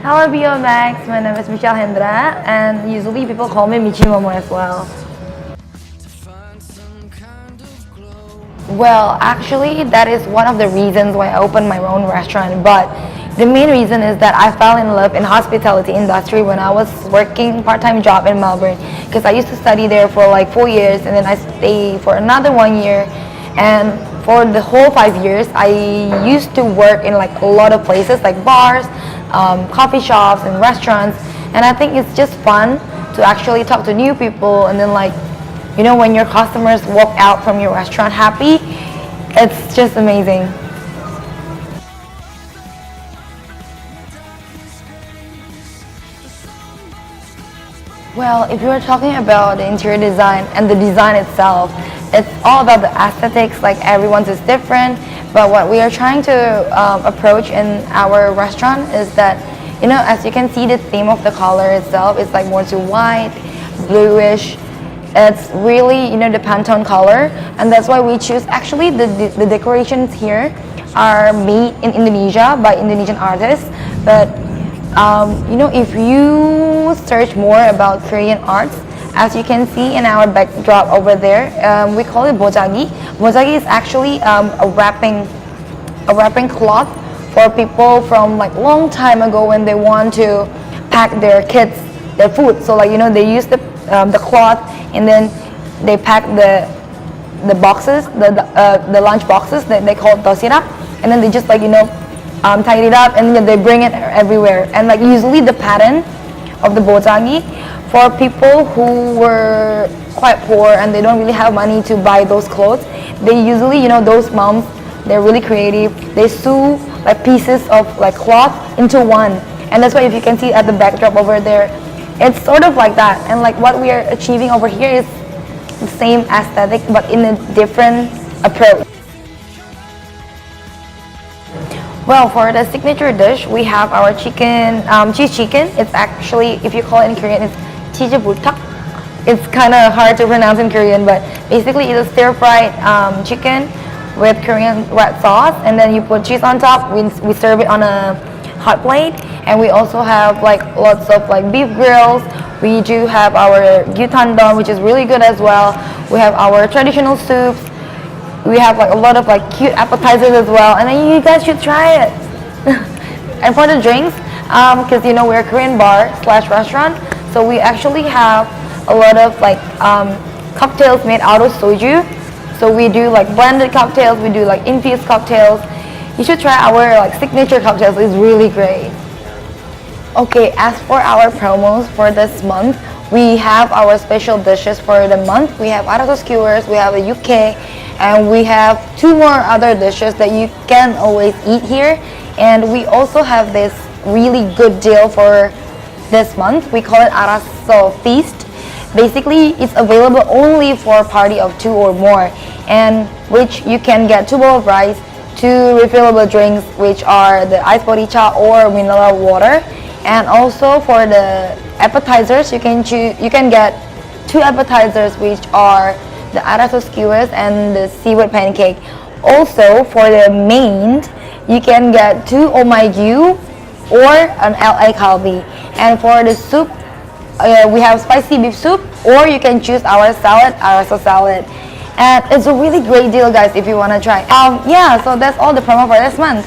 Hello BioMax, my name is Michelle Hendra and usually people call me Michi Momo as well. Well, actually that is one of the reasons why I opened my own restaurant, but the main reason is that I fell in love in hospitality industry when I was working part-time job in Melbourne, because I used to study there for like 4 years and then I stayed for another 1 year, and for the whole 5 years I used to work in like a lot of places like bars, coffee shops and restaurants, and I think it's just fun to actually talk to new people, and then like, you know, when your customers walk out from your restaurant happy, it's just amazing. Well, if you're talking about the interior design and the design itself, it's all about the aesthetics, like everyone's is different, but what we are trying to approach in our restaurant is that, you know, as you can see, the theme of the color itself is like more to white, bluish. It's really, you know, the Pantone color, and that's why we choose, actually the decorations here are made in Indonesia by Indonesian artists, but you know, if you search more about Korean arts, as you can see in our backdrop over there, we call it bojagi. Bojagi is actually a wrapping cloth for people from like long time ago when they want to pack their kids their food. So like, you know, they use the cloth and then they pack the boxes, the lunch boxes that they call dosirak, and then they just like, you know, tie it up and then they bring it everywhere. And like usually the pattern of the bojagi for people who were quite poor and they don't really have money to buy those clothes, they usually, you know, those moms, they're really creative. They sew like pieces of like cloth into one, and that's why if you can see at the backdrop over there, it's sort of like that. And like what we are achieving over here is the same aesthetic but in a different approach. Well, for the signature dish, we have our chicken, cheese chicken. It's actually, if you call it in Korean, it's chijibutak. It's kind of hard to pronounce in Korean, but basically it's a stir-fried chicken with Korean red sauce, and then you put cheese on top. We serve it on a hot plate, and we also have like lots of like beef grills. We do have our gyutandong, which is really good as well. We have our traditional soups. We have like a lot of like cute appetizers as well, and then you guys should try it. And for the drinks, because you know we're a Korean bar slash restaurant, so we actually have a lot of like cocktails made out of soju. So we do like blended cocktails, we do like infused cocktails. You should try our like signature cocktails. It's really great. Okay, as for our promos for this month, we have our special dishes for the month. We have Arasseo skewers, we have a UK, and we have 2 more other dishes that you can always eat here. And we also have this really good deal for this month. We call it Arasseo Feast. Basically, it's available only for a party of 2 or more, and which you can get 2 bowls of rice, 2 refillable drinks, which are the ice boricha or mineral water. And also for the appetizers, you can get 2 appetizers, which are the Arasseo skewers and the seaweed pancake. Also for the main, you can get 2 omaigu or an LA kalbi. And for the soup, we have spicy beef soup, or you can choose our salad, Arasseo salad. And it's a really great deal, guys, if you want to try. Yeah, so that's all the promo for this month.